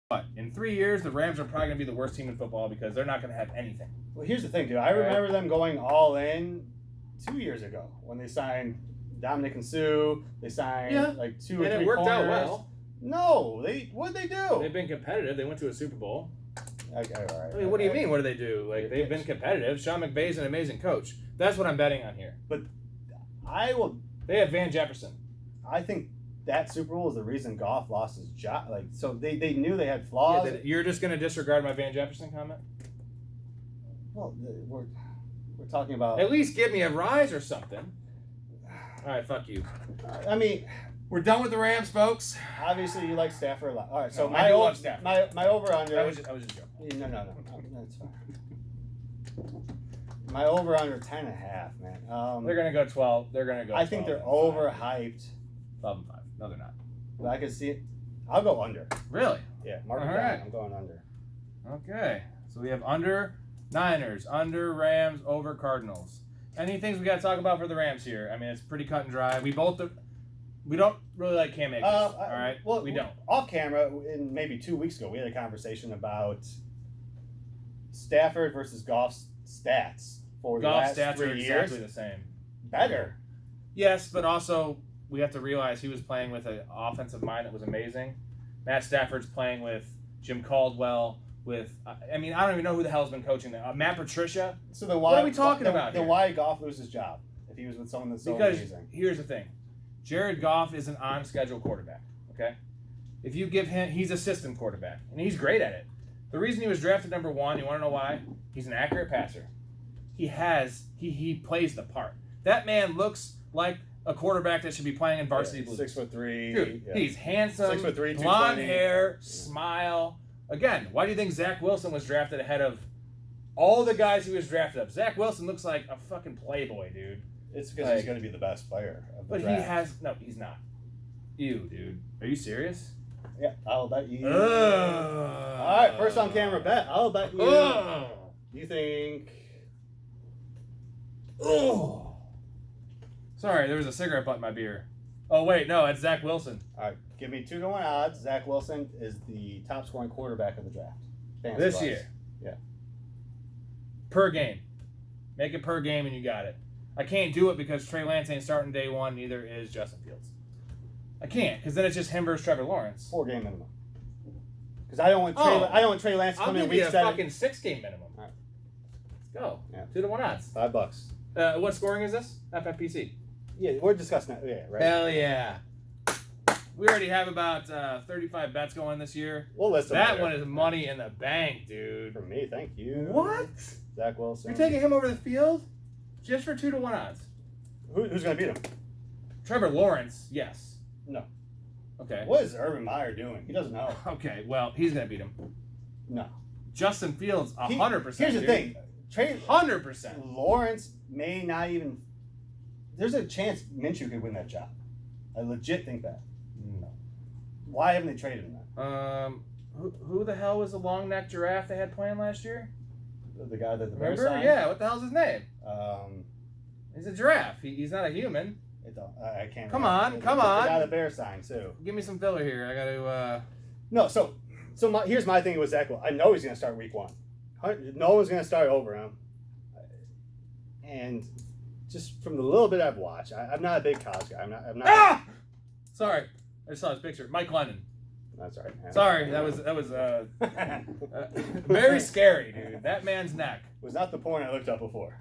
what? In 3 years, the Rams are probably going to be the worst team in football because they're not going to have anything. Well, here's the thing, dude. I remember them going all in 2 years ago when they signed Dominic and Sue. They signed like 2 or 3 and it worked corners. out well. No, what'd they do? They've been competitive. They went to a Super Bowl. Okay, all right. I mean, what do you mean? What do they do? Like, they've been competitive. Sean McVay's an amazing coach. That's what I'm betting on here. But They have Van Jefferson. I think that Super Bowl is the reason Goff lost his job. Like, so they knew they had flaws. Yeah, you're just going to disregard my Van Jefferson comment? Well, we're talking about. At least give me a rise or something. All right, fuck you. I mean, we're done with the Rams, folks. Obviously, you like Stafford a lot. All right, so I do love Stafford. my over under. I was just joking. No, that's fine. My over under 10.5, man. They're gonna go 12. They're gonna go. I think they're overhyped. 12 and 5. No, they're not. But I can see it. I'll go under. Really? Yeah, mark it All down. right. I'm going under. Okay. So we have under Niners, under Rams, over Cardinals. Any things we got to talk about for the Rams here? I mean, it's pretty cut and dry. We don't really like Cam Akers. All right. Well, we don't. Off camera, maybe 2 weeks ago, we had a conversation about Stafford versus Goff's stats for the last Stats 3 are years. exactly the same. Better. Yes, but also we have to realize he was playing with an offensive mind that was amazing. Matt Stafford's playing with Jim Caldwell. I mean, I don't even know who the hell's been coaching them. Matt Patricia. So then what are we talking about here? Then why did Goff lose his job if he was with someone that's so amazing? Here's the thing. Jared Goff is an on-schedule quarterback, okay? If you give him, he's a system quarterback, and he's great at it. The reason he was drafted number 1, you want to know why? He's an accurate passer. He plays the part. That man looks like a quarterback that should be playing in varsity blues. 6'3". Dude, he's handsome, 6'3", blonde 220. hair, smile. Again, why do you think Zach Wilson was drafted ahead of all the guys he was drafted up? Zach Wilson looks like a fucking playboy, dude. It's because he's going to be the best player of the draft. He's not. You, dude. Are you serious? Yeah, I'll bet you. All right, first on camera bet. I'll bet you. You think? Oh. Sorry, there was a cigarette butt in my beer. Oh wait, no, it's Zach Wilson. All right, give me 2-1 odds. Zach Wilson is the top scoring quarterback of the draft. This year. Yeah. Per game. Make it per game and you got it. I can't do it because Trey Lance ain't starting day 1, neither is Justin Fields. I can't, because then it's just him versus Trevor Lawrence. 4-game minimum. Because I don't want Trey Lance to come in week 7. I'll give you a fucking 6-game minimum. All right. Let's go. Yeah. 2-1 odds. $5. What scoring is this? FFPC. Yeah, we're discussing that. Yeah, right. Hell yeah. We already have about 35 bets going this year. We'll list them That later. one is money in the bank, dude. For me, thank you. What? Zach Wilson. You're taking him over the field? Just for 2-1 odds. Who's going to beat him? Trevor Lawrence, yes. No. Okay. What is Urban Meyer doing? He doesn't know. Okay, well, he's going to beat him. No. Justin Fields, 100%. Here's the thing. 100%. Lawrence may not even... There's a chance Minshew could win that job. I legit think that. No. Why haven't they traded him then? Who the hell was the long neck giraffe they had playing last year? The guy that the Bears Remember? signed? Yeah, what the hell's his name? He's a giraffe. He's not a human. I can't. Come remember. on, come The on. guy the Bears signed too. Give me some filler here. I got to. No, so here's my thing with Zach. I know he's going to start week 1. No one's going to start over him. And just from the little bit I've watched, I'm not a big college guy. I'm not. Ah! Sorry, I just saw his picture. Mike Lennon. That's all right. Sorry, that was very scary, dude. That man's neck was not the point I looked up before.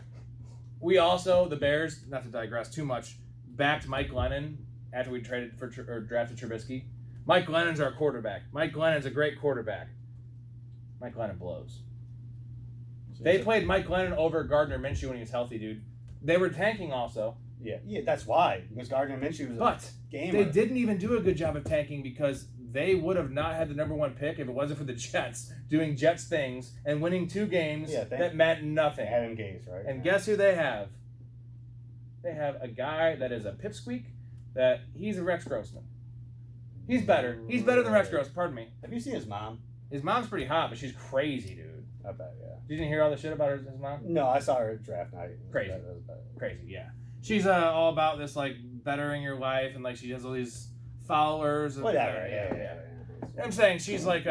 We also, the Bears, not to digress too much, backed Mike Lennon after we traded for or drafted Trubisky. Mike Lennon's our quarterback. Mike Lennon's a great quarterback. Mike Lennon blows. They played Mike Lennon over Gardner Minshew when he was healthy, dude. They were tanking also. Yeah, that's why. Because Gardner Minshew was a gamer. They didn't even do a good job of tanking because they would have not had the number 1 pick if it wasn't for the Jets doing Jets things and winning 2 games that meant nothing. Adam Gase, right? And guess who they have? They have a guy that is a pipsqueak. That he's a Rex Grossman. He's better. He's better than Rex Grossman. Pardon me. Have you seen his mom? His mom's pretty hot, but she's crazy, dude. I bet, yeah. Did you hear all the shit about his mom? No, I saw her at draft night. Crazy. Crazy, yeah. She's all about this, like, bettering your life, and, like, she has all these followers. Whatever, yeah. I'm saying she's like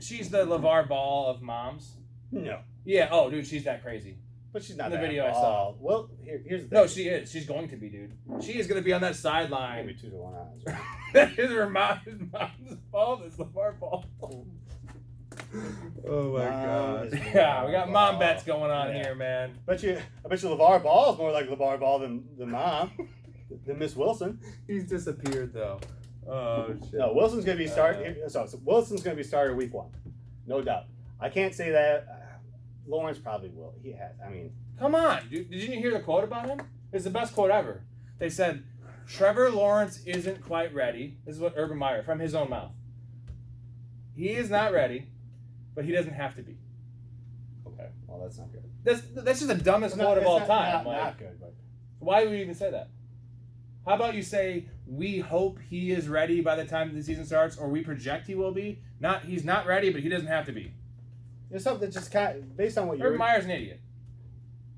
She's the LeVar Ball of moms. No. Yeah. Oh, dude, she's that crazy. But she's not In the that video I ball. Well, here's the thing. No, she is. She's going to be, dude. She is going to be on that sideline. Maybe 2-1 odds, right? That is her mom's fault. It's LeVar Ball. Oh my god. Yeah, we got mom bets going on here, man. I bet you LeVar Ball is more like LeVar Ball than mom. Than Miss Wilson. He's disappeared though. Oh shit. No, Wilson's gonna be so Wilson's gonna be started week 1. No doubt. I can't say that Lawrence probably will. He has. I mean, come on, dude. Did you hear the quote about him? It's the best quote ever. They said Trevor Lawrence isn't quite ready. This is what Urban Meyer, from his own mouth. He is not ready, but he doesn't have to be. Okay, well that's not good. That's just the dumbest quote of all time. Not good, but why would we even say that? How about you say we hope he is ready by the time the season starts, or we project he will be? He's not ready, but he doesn't have to be. There's something that just kind of, based on what you're. Urban Meyer's an idiot.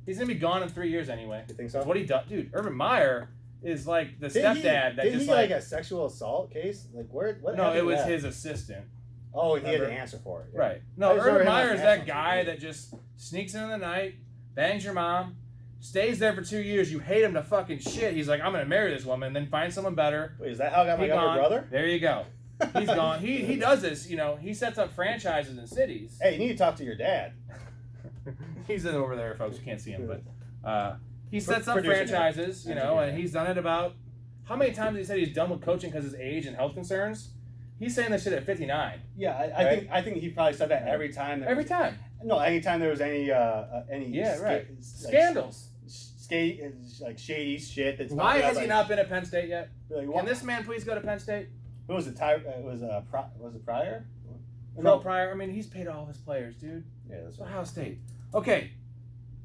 He's gonna be gone in 3 years anyway. You think so? What he does, dude. Urban Meyer is like the stepdad that did just he like a sexual assault case? Like where? What? No, it was his assistant. Oh, and he had to answer for it. Yeah. Right. No, Urban Meyer is that guy that just sneaks in the night, bangs your mom, stays there for 2 years. You hate him to fucking shit. He's like, I'm gonna marry this woman, then find someone better. Wait, is that how I got my younger brother? There you go. He's gone. He does this. You know, he sets up franchises in cities. Hey, you need to talk to your dad. He's over there, folks. You can't see him, but he sets up franchises. You know, and he's done it about how many times he said he's done with coaching because of his age and health concerns. He's saying this shit at 59. Yeah, I think he probably said that every time. Every time. No, anytime there was any scandals. Like shady shit. That's why has he not been at Penn State yet? Like, can this man please go to Penn State? Who was it? Was it Pryor? No, Pryor. I mean, he's paid all his players, dude. Yeah, that's right. Ohio State. Okay,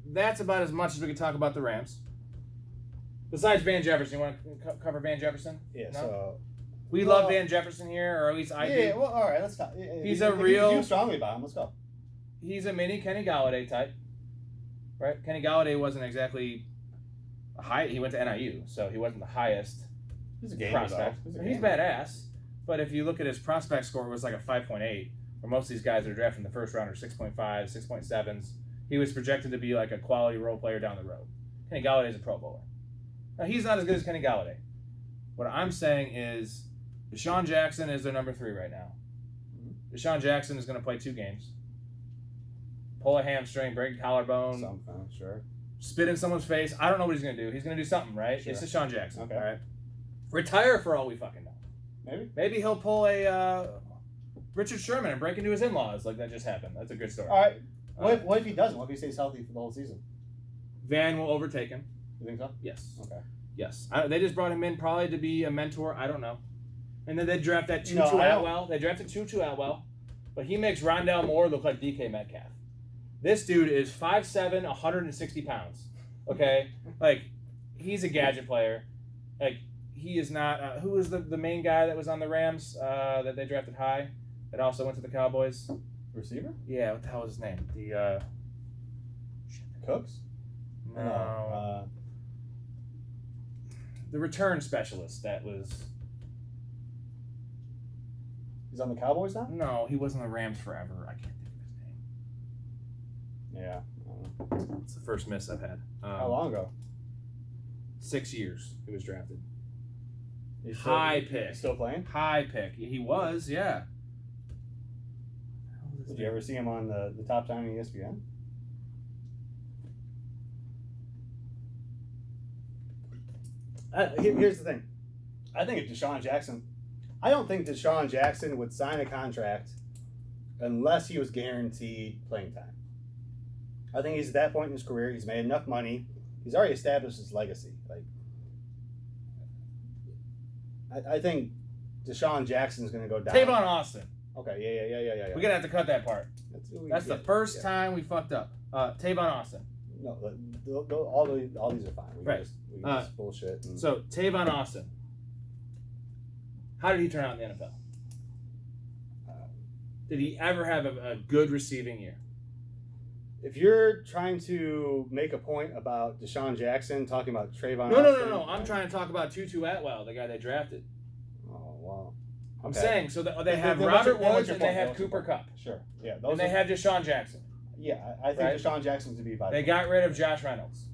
that's about as much as we can talk about the Rams. Besides Van Jefferson, you want to cover Van Jefferson? Yeah. No? So we love Van Jefferson here, or at least I do. Yeah. Well, all right. Let's talk. He's a real. You feel strongly about him. Let's go. He's a mini Kenny Galladay type, right? Kenny Galladay wasn't exactly a high. He went to NIU, so he wasn't the highest. He's a gamer, prospect. He's badass, but if you look at his prospect score, it was like a 5.8. Where most of these guys are drafted in the first round are 6.5, 6.7s. He was projected to be like a quality role player down the road. Kenny Galladay is a Pro Bowler. Now he's not as good as Kenny Galladay. What I'm saying is, Deshaun Jackson is their number 3 right now. Deshaun Jackson is going to play 2 games. Pull a hamstring, break a collarbone. Something, sure. Spit in someone's face. I don't know what he's going to do. He's going to do something, right? Sure. It's Deshaun Jackson. Okay. All right. Retire for all we fucking know. Maybe he'll pull a Richard Sherman and break into his in-laws like that just happened. That's a good story. All right. What if he doesn't? What if he stays healthy for the whole season? Van will overtake him. You think so? Yes. Okay. Yes. They just brought him in probably to be a mentor. I don't know. And then they draft that Tutu Atwell. They drafted Tutu Atwell, but he makes Rondale Moore look like DK Metcalf. This dude is 5'7", 160 pounds. Okay? Like, he's a gadget player. Like, he is not... who was the main guy that was on the Rams that they drafted high that also went to the Cowboys? Receiver? Yeah, what the hell was his name? The... Cooks? No. The return specialist that was... He's on the Cowboys now? No, he was on the Rams forever. I can't think of his name. Yeah. I don't know. It's the first miss I've had. How long ago? 6 years he was drafted. Pick. Pick. Still playing? High pick. He was, yeah. Did you ever see him on the top 10 on ESPN? Here's the thing. I think if Deshaun Jackson... I don't think Deshaun Jackson would sign a contract unless he was guaranteed playing time. I think he's at that point in his career. He's made enough money. He's already established his legacy. Like, I think Deshaun Jackson's going to go down. Tavon Austin. Okay, yeah. We're going to have to cut that part. That's the first time we fucked up. Tavon Austin. No, all these are fine. We right. We just bullshit. So, Tavon Austin. How did he turn out in the NFL? Did he ever have a good receiving year? If you're trying to make a point about Deshaun Jackson, talking about Trayvon Austin... No. I'm trying to talk about Tutu Atwell, the guy they drafted. Oh, wow. I'm Okay. saying so they have Then Robert what's Woods your and they point? have What's your Cooper point? Kupp. Sure. Yeah. And they have Deshaun Jackson. Yeah, I think Right? Deshaun Jackson's to be vital. They got rid of Josh Reynolds.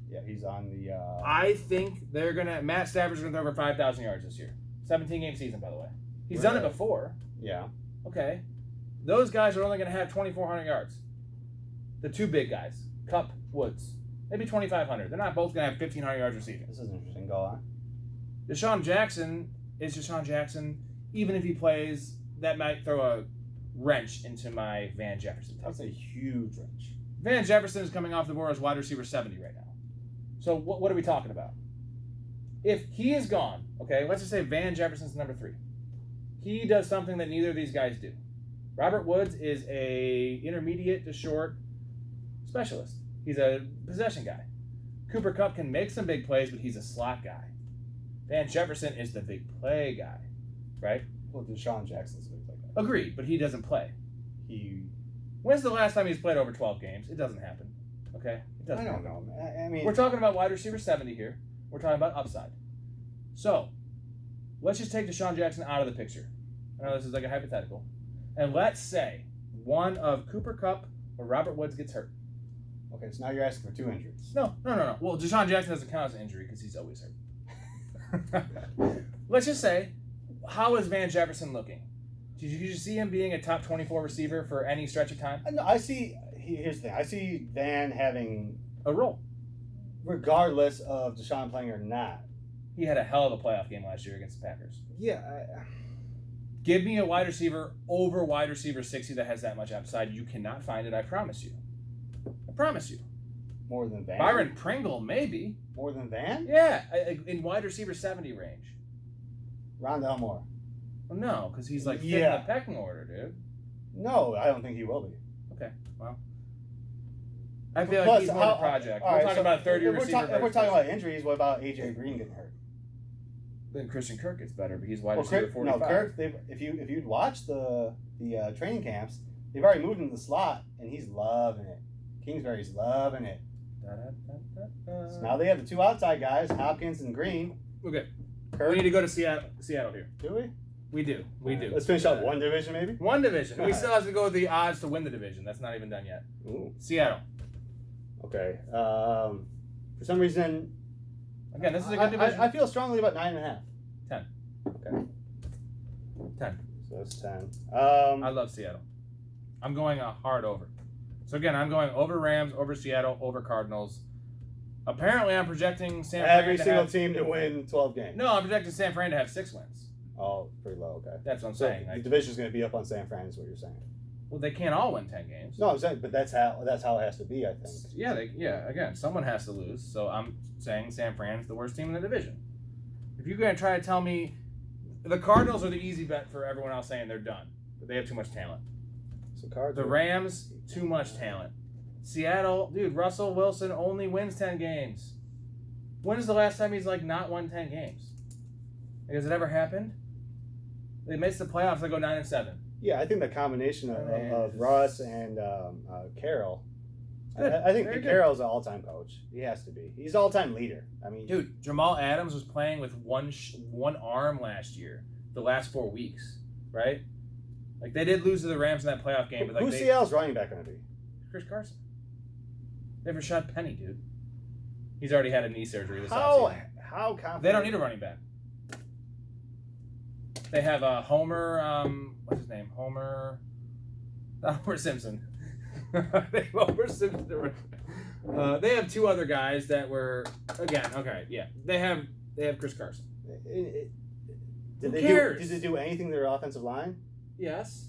Yeah, he's on the. I think they're gonna. Matt Stafford's gonna throw over 5,000 yards this year. 17-game season, by the way. He's done it before. Yeah. Okay. Those guys are only gonna have 2,400 yards. The two big guys, Kupp, Woods, maybe 2,500. They're not both gonna have 1,500 yards receiving. This is interesting. Go on. Deshaun Jackson is Deshaun Jackson. Even if he plays, that might throw a wrench into my Van Jefferson take. That's a huge wrench. Van Jefferson is coming off the board as wide receiver 70 right now. So what are we talking about? If he is gone, okay, let's just say Van Jefferson's number 3. He does something that neither of these guys do. Robert Woods is a intermediate to short specialist. He's a possession guy. Cooper Kupp can make some big plays, but he's a slot guy. Van Jefferson is the big play guy, right? Well, Deshaun Jackson's a big play guy. Agreed, but he doesn't play. He. When's the last time he's played over 12 games? It doesn't happen. Okay? It doesn't I don't happen. know. I mean, We're talking about wide receiver 70 here. We're talking about upside. So, let's just take Deshaun Jackson out of the picture. I know this is like a hypothetical. And let's say one of Cooper Kupp or Robert Woods gets hurt. okay, so now you're asking for 2 injuries. No. Well, Deshaun Jackson doesn't count as an injury because he's always hurt. Let's just say, how is Van Jefferson looking? Did you see him being a top 24 receiver for any stretch of time? No, I see. Here's the thing. I see Van having, A role. regardless of Deshaun playing or not. He had a hell of a playoff game last year against the Packers. Yeah. Give me a wide receiver over wide receiver 60 that has that much upside. You cannot find it, I promise you. I promise you. More than Van. Byron Pringle, maybe. More than Van. Yeah, in wide receiver 70 range. Rondell Moore. Well, no, because he's like fifth in Yeah. the pecking order, dude. No, I don't think he will be. Okay, well. I feel Plus, like he's more the project. We're talking about 30 if receiver. If we're talking about injuries, what about AJ Green getting hurt? Then Christian Kirk gets better, but he's wide Well, receiver Kirk, 45. no, Kirk. If you'd watch the training camps, they've already moved him to the slot, and he's loving it. Kingsbury's loving it. So now they have the 2 outside guys, Hopkins and Green. Okay, Kirk. we need to go to Seattle here. Do we? We do. Let's finish up one division, maybe. One division. We still have to go with the odds to win the division. That's not even done yet. Ooh. Seattle. Okay. For some reason, Again, this is a good division. I feel strongly about 9.5. 10. Okay. 10. So that's 10. I love Seattle. I'm going a hard over. So again, I'm going over Rams, over Seattle, over Cardinals. Apparently, I'm projecting San Fran every to single have, team to win 12 games. No, I'm projecting San Fran to have 6 wins. Oh, pretty low. Okay. That's what I'm So saying. the Like, division's going to be up on San Fran, is what you're saying. well, they can't all win 10 games. No, I'm saying, but that's how it has to be. I think. Yeah. Again, someone has to lose. So I'm saying San Fran's the worst team in the division. If you're going to try to tell me the Cardinals are the easy bet for everyone else saying they're done, but they have too much talent. So Cards. The Rams, too much talent. Seattle, dude, Russell Wilson only wins 10 games. When is the last time he's like not won 10 games? Has it ever happened? They missed the playoffs. They go 9-7. Yeah, I think the combination of Russ and Carroll. Good. I think Very Pete good. Carroll's an all-time coach. He has to be. He's an all-time leader. I mean, Dude, Jamal Adams was playing with one arm last year. The last 4 weeks, right? Like they did lose to the Rams in that playoff game, but like who's Seattle's running back going to be? Chris Carson. They have Rashad Penny, dude. He's already had a knee surgery this How offseason. confident? They don't need a running back. They have Homer. What's his name? Homer Simpson. They have Homer Simpson. They have 2 other guys that were again. Okay, yeah. They have Chris Carson. Did they do anything to their offensive line? Yes.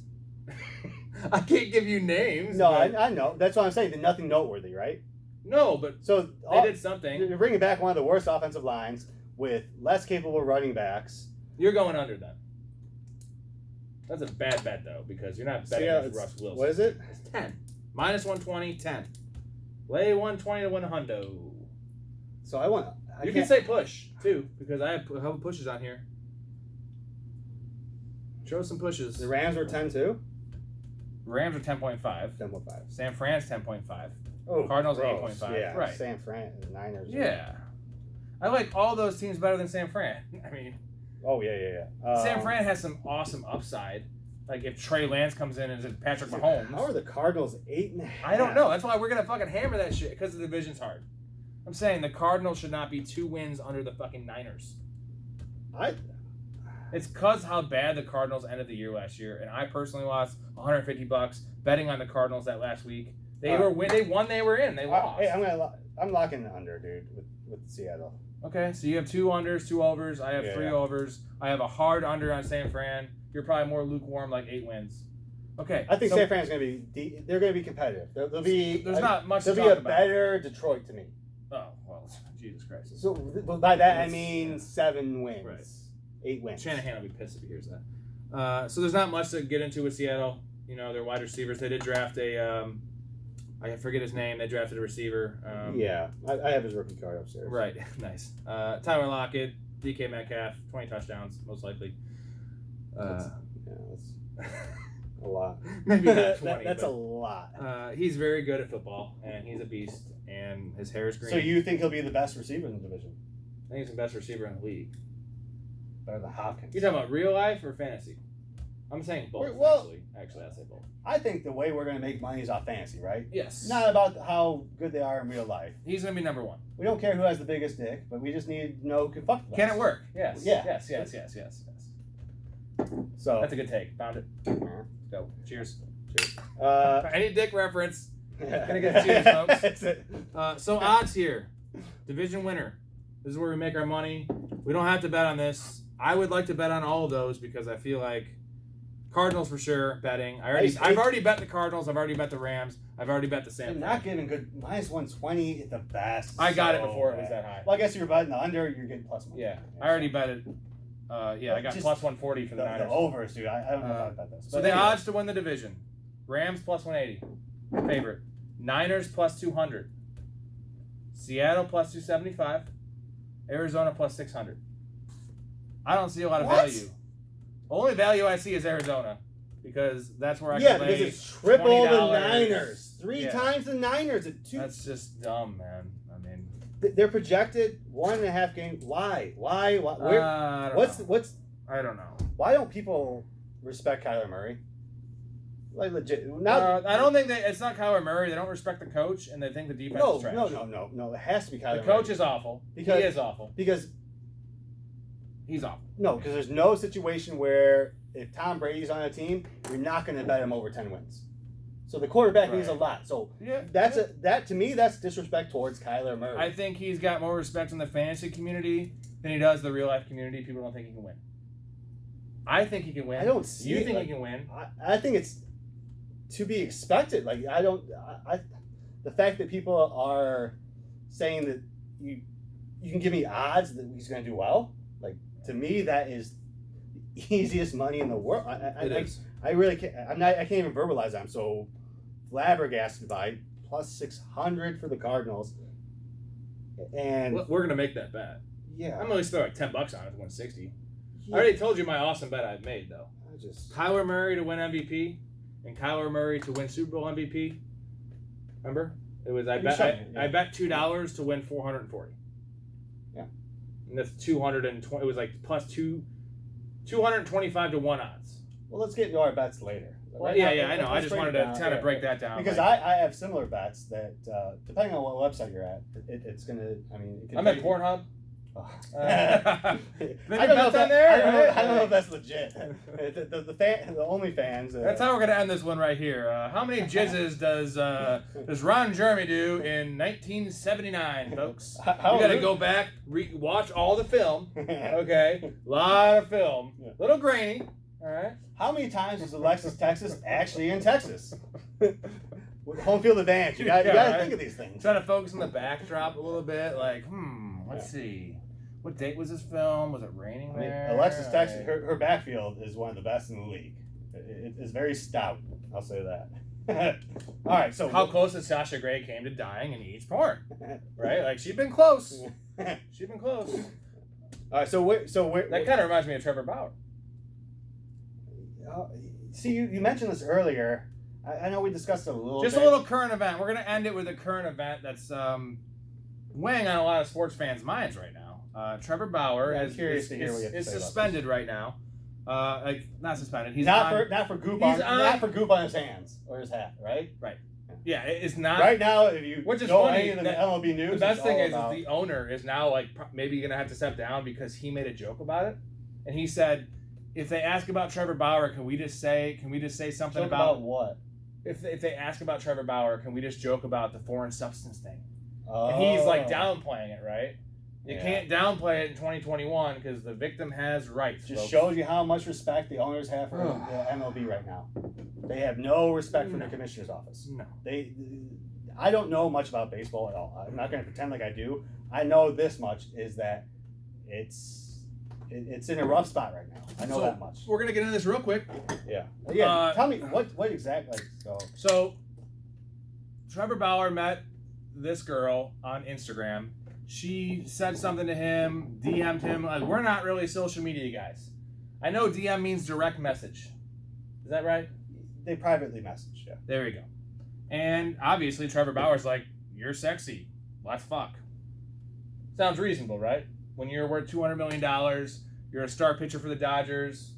I can't give you names. No, but- I know. That's what I'm saying. Nothing noteworthy, right? No, but So they did something. You're bringing back one of the worst offensive lines with less capable running backs. You're going under then. That's a bad bet though, because you're not betting with Russ Wilson. What is it? It's 10. Minus 120, 10. Lay 120 to win a hundo. So I want. You can say push too, because I have a couple pushes on here. Show some pushes. the Rams were 10-2. Rams are 10.5. 10.5. San Fran's 10.5. Oh, Cardinals are gross. 8.5. Yeah, Right. San Fran, the Niners. Yeah. I like all those teams better than San Fran. I mean, Oh, yeah. San Fran has some awesome upside. Like if Trey Lance comes in and is Patrick Mahomes. How are the Cardinals 8.5? I don't know. That's why we're gonna fucking hammer that shit because the division's hard. I'm saying the Cardinals should not be 2 wins under the fucking Niners. It's cause how bad the Cardinals ended the year last year, and I personally lost $150 betting on the Cardinals that last week. They won. They were in. They lost. Hey, I'm locking the under, dude, with Seattle. Okay, so you have 2 unders, 2 overs. I have 3 overs. I have a hard under on San Fran. You're probably more lukewarm, like 8 wins. Okay. I think San Fran's going to be. They're going to be competitive. They'll be. There's not much. They'll to be talk a about. Better Detroit to me. Oh well, Jesus Christ. So by that I mean 7 wins, Right. 8 wins. Shanahan will be pissed if he hears that. So there's not much to get into with Seattle. You know, their wide receivers. They did draft a. I forget his name. They drafted a receiver. Yeah, I have his rookie card upstairs. Right. Nice. Tyler Lockett, DK Metcalf, 20 touchdowns, most likely. That's a lot. Maybe not 20. That's a lot. He's very good at football, and he's a beast, and his hair is green. So you think he'll be the best receiver in the division? I think he's the best receiver in the league. Better than Hopkins. You talking about real life or fantasy? I'm saying both, Well- Actually, I'd say both. I think the way we're going to make money is off fantasy, right? Yes. Not about how good they are in real life. He's going to be number 1. We don't care who has the biggest dick, but we just need to know who can fuck the Can best. it work? Yes. Yeah. Yes. So That's a good take. Found it. Go. Cheers. Any dick reference. Gonna get cheers, folks. That's it. So odds here. Division winner. This is where we make our money. We don't have to bet on this. I would like to bet on all of those because I feel like Cardinals for sure betting. I've already bet the Cardinals. I've already bet the Rams. I've already bet the San You're Fran. not getting good. Minus 120 at the best. I got it So before it was bad. that high. Well, I guess you're betting the under. You're getting plus money. Yeah, I already bet it. I got Just plus 140 for the The Niners. overs, dude. I don't know if I bet this. So But the anyway. odds to win the division: Rams plus 180, favorite. Niners plus 200. Seattle plus 275. Arizona plus 600. I don't see a lot of What? value. The only value I see is Arizona because that's where I Yeah, can because lay it's triple the $20. Niners. 3 Yeah. times the Niners at 2. That's just dumb, man. I mean, They're projected 1.5 games. Why? I don't know. I don't know. Why don't people respect Kyler Murray? Like legit. Not, I don't think it's not Kyler Murray. They don't respect the coach, and they think the defense is trash. no. It has to be Kyler The coach Murray. is awful. Because- he is awful. Because He's awful. because there's no situation where if Tom Brady's on a team, you're not going to bet him over 10 wins. So the quarterback means a Right. lot. So Yeah, that to me that's disrespect towards Kyler Murray. I think he's got more respect in the fantasy community than he does the real life community. People don't think he can win. I think he can win. I don't see You it, think like- he can win? I think it's to be expected. Like the fact that people are saying that you can give me odds that he's going to do well. Like to me, that is the easiest money in the world. I really can't. I can't even verbalize that. I'm so flabbergasted by it. Plus 600 for the Cardinals. And We're gonna make that bet. yeah, I'm at least throw like $10 on it to win 60. yeah, I already told you my awesome bet I've made though. I just Kyler Murray to win MVP and Kyler Murray to win Super Bowl MVP. Remember? It was I bet $2 to win 440. Yeah. And that's 220. It was like plus 225 to 1 odds. well, let's get into our bets later. Well, Right yeah, now, I know. I let's just break wanted it to down. kind of Yeah, break yeah. that down. Because like, I have similar bets that depending on what website you're at, it's gonna. I mean, it can I'm at be- Pornhub. Oh. Maybe I don't know if bets on that- there? I don't know if that's legit. The OnlyFans. That's how we're gonna end this one right here. How many jizzes does Ron Jeremy do in 1979, folks? We gotta go back, watch all the film. Okay, lot of film, little grainy. All right. How many times was Alexis, Texas actually in Texas? With home field advantage. You got Yeah, to right. think of these things. Trying to focus on the backdrop a little bit. Like, let's see. What date was this film? Was it raining I mean, there? Alexis, Texas, Like- her backfield is one of the best in the league. It's very stout. I'll say that. All right, so How close did Sasha Grey came to dying in each porn? Right? Like, she's been close. She's been close. All right, so where That kind of reminds me of Trevor Bauer. see you mentioned this earlier. I know we discussed it a little. Just bit. a little current event. We're going to end it with a current event that's weighing on a lot of sports fans' minds right now. Trevor Bauer I'm curious to hear what you have to is say about suspended right now. Not suspended. He's not on, for goop he's not for goop on his hands or his hat, right? Right. Yeah, it's not. Right now, if you which is go funny, any of the MLB news, the best it's thing all is about, the owner is now like maybe going to have to step down because he made a joke about it, and he said, if they ask about Trevor Bauer, can we just say something joke about what? If they ask about Trevor Bauer, can we just joke about the foreign substance thing? Oh. And he's like downplaying it, right? You Yeah. can't downplay it in 2021 because the victim has rights. Just folks. shows you how much respect the owners have for the MLB right now. They have no respect for the commissioner's office. No. I don't know much about baseball at all. I'm not going to pretend like I do. I know this much is that it's in a rough spot right now. I know that much. We're gonna get into this real quick. Yeah. Tell me what exactly. So, Trevor Bauer met this girl on Instagram. She said something to him, DM'd him. Like, we're not really social media guys. I know DM means direct message. Is that right? They privately message. Yeah. There we go. And obviously, Trevor Bauer's like, "You're sexy. Let's fuck." Sounds reasonable, right? When you're worth $200 million, you're a star pitcher for the Dodgers.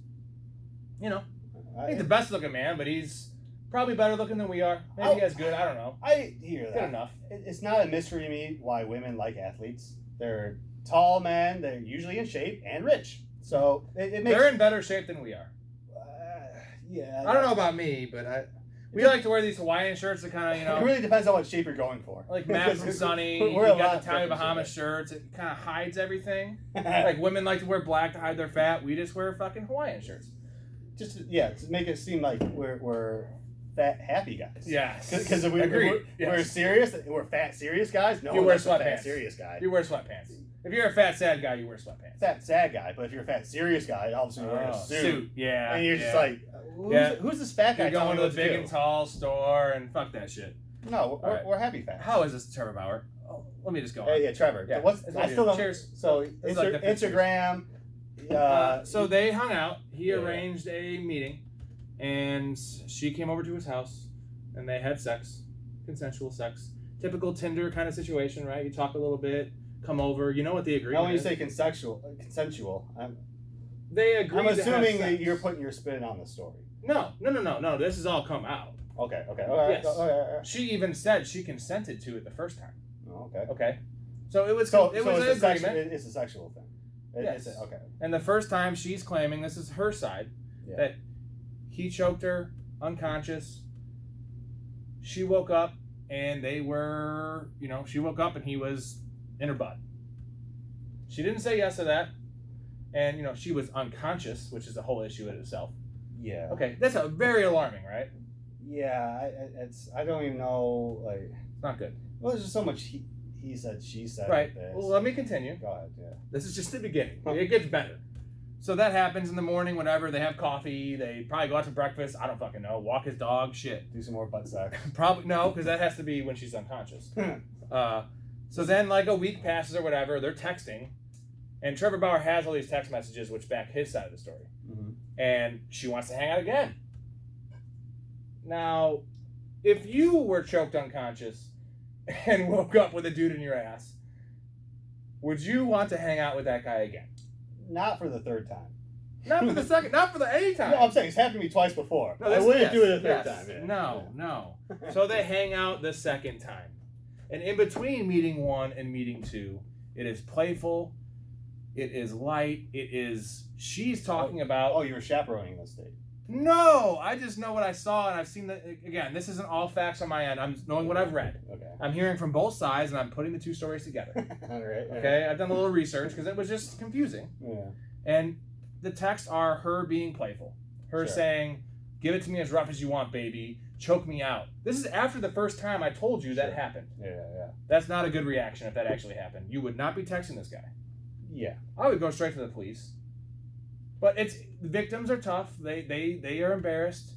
You know, he's the best looking man, but he's probably better looking than we are. Maybe as good. I don't know. I hear that. Good enough. It's not a mystery to me why women like athletes. They're tall men. They're usually in shape and rich. So it makes. They're in better shape than we are. Yeah. I don't know about me, but we like to wear these Hawaiian shirts that kind of, you know. It really depends on what shape you're going for. Like Matt from Sunny, you got the Tommy Bahama shirts. It kind of hides everything. Like women like to wear black to hide their fat. We just wear fucking Hawaiian shirts. To make it seem like we're fat happy guys. Yes. Because if we're serious, we're fat serious guys. No, you wear that's a fat sweatpants. Serious guy. You wear sweatpants. If you're a fat sad guy, you wear sweatpants. Fat sad guy, but if you're a fat serious guy, all of a sudden you're wearing a suit. Yeah. And you're just like, who's this fat guy? You're going to the big do? and tall store and fuck that shit. No, we're happy fat. How is this, Trevor Bauer? Oh, let me just go on. Yeah, Trevor. Yeah. I still don't. Cheers. So Instagram. So they hung out. He arranged a meeting, and she came over to his house, and they had sex, consensual sex, typical Tinder kind of situation, right? You talk a little bit, come over. You know what the agreement is. Now, when you say consensual, they agree. I'm assuming that you're putting your spin on the story. No. This has all come out. Okay. All right. Yes. She even said she consented to it the first time. Oh, okay. Okay. So it was an agreement. It's a sexual thing. Yes. Okay. And the first time she's claiming, this is her side, that he choked her unconscious. She woke up and she woke up and he was in her butt. She didn't say yes to that. And, she was unconscious, which is a whole issue in itself. Yeah. Okay. That's very alarming, right? Yeah. I don't even know, like. It's not good. Well, there's just so much he said, she said. Right. Well, let me continue. Go ahead, yeah. This is just the beginning. It gets better. So that happens in the morning, whatever. They have coffee. They probably go out to breakfast. I don't fucking know. Walk his dog. Shit. Do some more butt sex. Probably no, because that has to be when she's unconscious. So then, like a week passes or whatever. They're texting, and Trevor Bauer has all these text messages which back his side of the story. Mm-hmm. And she wants to hang out again. Now, if you were choked unconscious and woke up with a dude in your ass, would you want to hang out with that guy again? Not for the third time. Not for the second. Not for the any time. No, I'm saying it's happened to me twice before. No, I wouldn't do it a third time. Yeah. No. So they hang out the second time. And in between meeting 1 and meeting 2, it is playful. It is light. She's talking about. Oh, you were chaperoning this date. No, I just know what I saw, and I've seen that. Again, this isn't all facts on my end. I'm knowing what I've read. Okay. I'm hearing from both sides, and I'm putting the two stories together. All right. Okay, I've done a little research because it was just confusing. Yeah. And the texts are her being playful, her saying, "Give it to me as rough as you want, baby. Choke me out." This is after the first time I told you that happened. Yeah. That's not a good reaction if that actually happened. You would not be texting this guy. Yeah. I would go straight to the police. But the victims are tough. They are embarrassed.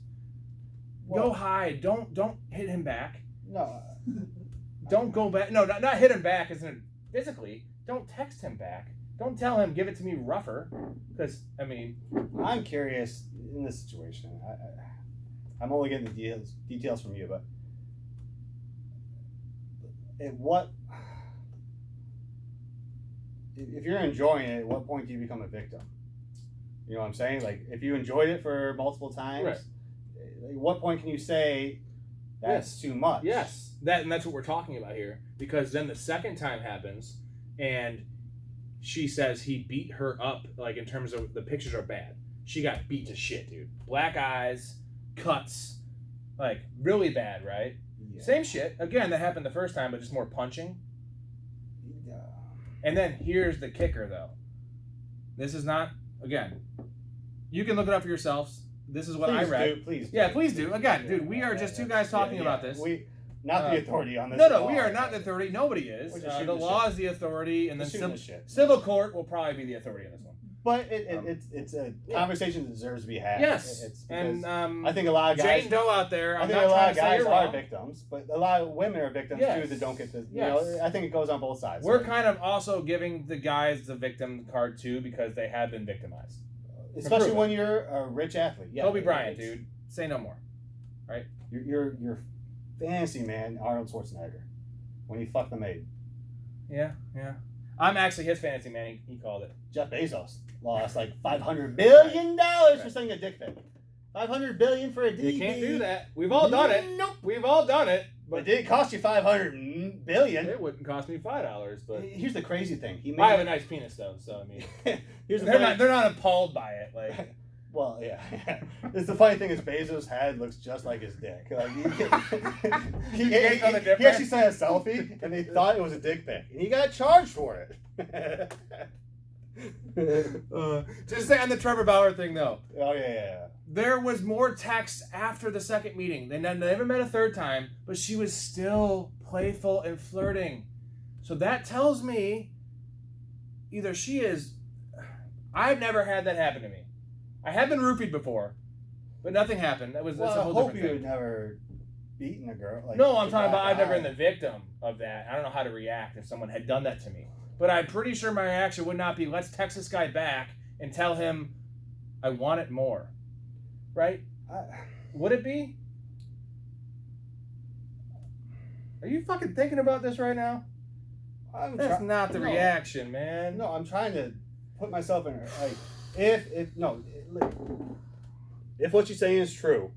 Go hide. Don't hit him back. No. Don't go back. No, not hit him back as in physically. Don't text him back. Don't tell him, give it to me rougher. Because, I'm curious in this situation. I'm only getting the details from you, but if you're enjoying it, at what point do you become a victim? You know what I'm saying? Like, if you enjoyed it for multiple times, Right. At what point can you say that's too much? Yes, and that's what we're talking about here. Because then the second time happens, and she says he beat her up. Like, in terms of the pictures are bad. She got beat to shit, dude. Black eyes, cuts, like really bad, right? Yeah. Same shit. Again, that happened the first time, but just more punching. Yeah. And then here's the kicker, though. This is not, again, you can look it up for yourselves. This is what I read. Please. Yeah, please do. Again, dude, we are just two guys talking about this. We not the authority on this. No, we are not the authority. Nobody is. The law shit. is the authority, and then Shit. civil court will probably be the authority on this one. But it's a conversation that deserves to be had. Yes, It's and I think a lot of guys. Jane Doe out there. I think a lot of guys are victims, but a lot of women are victims too that don't get the. You know, I think it goes on both sides. We're kind of also giving the guys the victim card too because they have been victimized. Especially when you're a rich athlete. Yeah, Kobe Bryant, dude. Say no more. Right? You're fantasy man, Arnold Schwarzenegger, when he fucked the maid. Yeah. I'm actually his fantasy man. He called it. Jeff Bezos lost like $500 billion for sending a dick pic. $500 billion for a DP. You can't do that. We've all done it. Nope. We've all done it. But it didn't cost you $500 billion. It wouldn't cost me $5. But here's the crazy thing. I have a nice penis though, so I mean, they're not appalled by it. Like, well, yeah. It's the funny thing is Bezos' head looks just like his dick. Like, he actually sent a selfie, and they thought it was a dick pic, and he got charged for it. Just say on the Trevor Bauer thing though. Oh yeah. There was more text after the second meeting. They never met a third time, but she was still playful and flirting. So that tells me either she is. I've never had that happen to me. I have been roofied before, but nothing happened. That's a whole I hope different you thing. had never beaten a girl. Like, no, I'm talking about I've never been the victim of that. I don't know how to react if someone had done that to me. But I'm pretty sure my reaction would not be, let's text this guy back and tell him I want it more. Right? Would it be? Are you fucking thinking about this right now? That's not the reaction, man. No, I'm trying to put myself in her. Like, if what you're saying is true,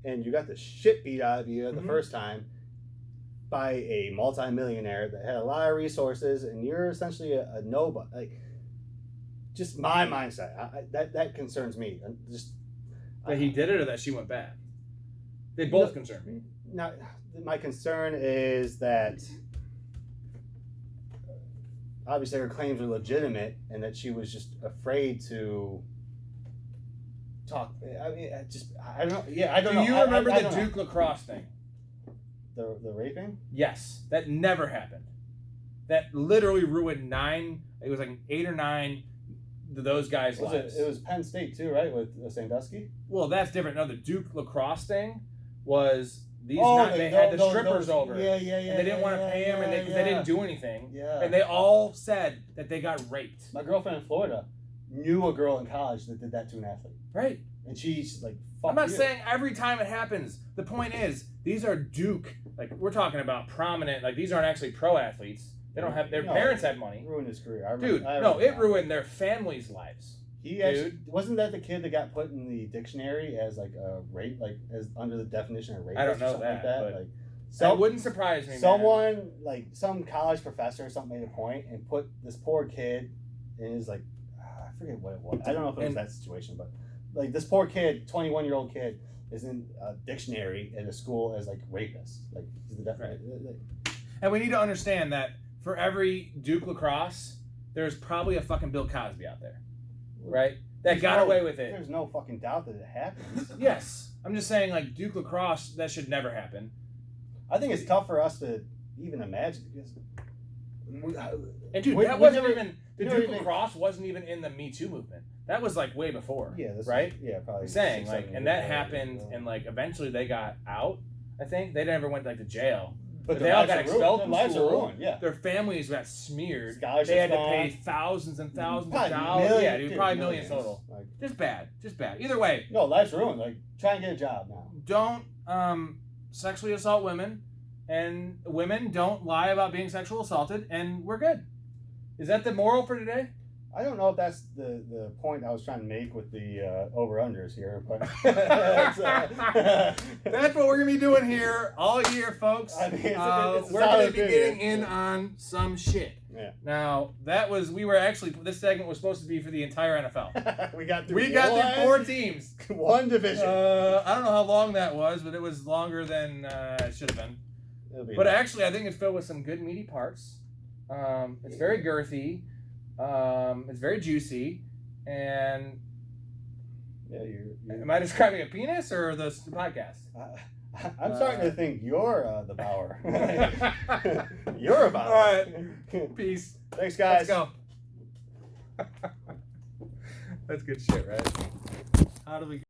and you got the shit beat out of you the first time by a multimillionaire that had a lot of resources, and you're essentially a nobody. Like, just my mindset. That concerns me. That he did it or that she went back? They both concern me. Not, my concern is that obviously her claims are legitimate, and that she was just afraid to talk. I mean, I don't know. Yeah, I don't know. Do you remember the Duke lacrosse thing? The raping? Yes, that never happened. That literally ruined 9. It was like 8 or 9. Those guys' lives. It was Penn State too, right? With Sandusky. Well, that's different. No, the Duke lacrosse thing was they had the strippers over. Yeah. And they didn't want to pay them, and they didn't do anything. Yeah. And they all said that they got raped. My girlfriend in Florida knew a girl in college that did that to an athlete. Right. And she's like, fuck I'm not you. saying every time it happens. The point is, these are Duke. Like, we're talking about prominent. Like, these aren't actually pro athletes. They don't have. Their parents had money. It ruined his career. It ruined their families' lives. Wasn't that the kid that got put in the dictionary as like a rape, like as under the definition of rape? I don't know that. But that wouldn't surprise me. Someone like some college professor or something made a point and put this poor kid in his like I forget what it was. I don't know if it was that situation, but like this poor kid, 21-year-old kid, is in a dictionary at a school as like rapist. Like the definition. And we need to understand that. For every Duke lacrosse, there's probably a fucking Bill Cosby out there, right? That got away with it. There's no fucking doubt that it happens. Yes. I'm just saying, like, Duke lacrosse, that should never happen. I think it's tough for us to even imagine. Because Duke lacrosse wasn't even in the Me Too movement. That was, like, way before. Yeah. Right? Probably. I'm saying, like, and that happened, and, like, eventually they got out, I think. They never went, like, to jail. But they all got expelled from school. Ruined, yeah. Their families got smeared. Scholarships they had to gone. pay thousands and thousands probably of dollars. Probably millions total. Like, just bad. Either way. No, life's ruined. Like, try and get a job now. Don't sexually assault women, and women don't lie about being sexually assaulted, and we're good. Is that the moral for today? I don't know if that's the point I was trying to make with the over-unders here, but That's what we're gonna be doing here all year, folks. I mean, it's a we're gonna solid be opinion. getting in on some shit. Yeah. Now this segment was supposed to be for the entire NFL. we got through 4 teams, one division. I don't know how long that was, but it was longer than it should have been. But actually, I think it's filled with some good meaty parts. It's very girthy. It's very juicy, and you're am I describing a penis or the podcast? I'm starting to think you're the Bauer. You're a Bauer. All right. Peace. Thanks, guys. Let's go. That's good shit, right? How do we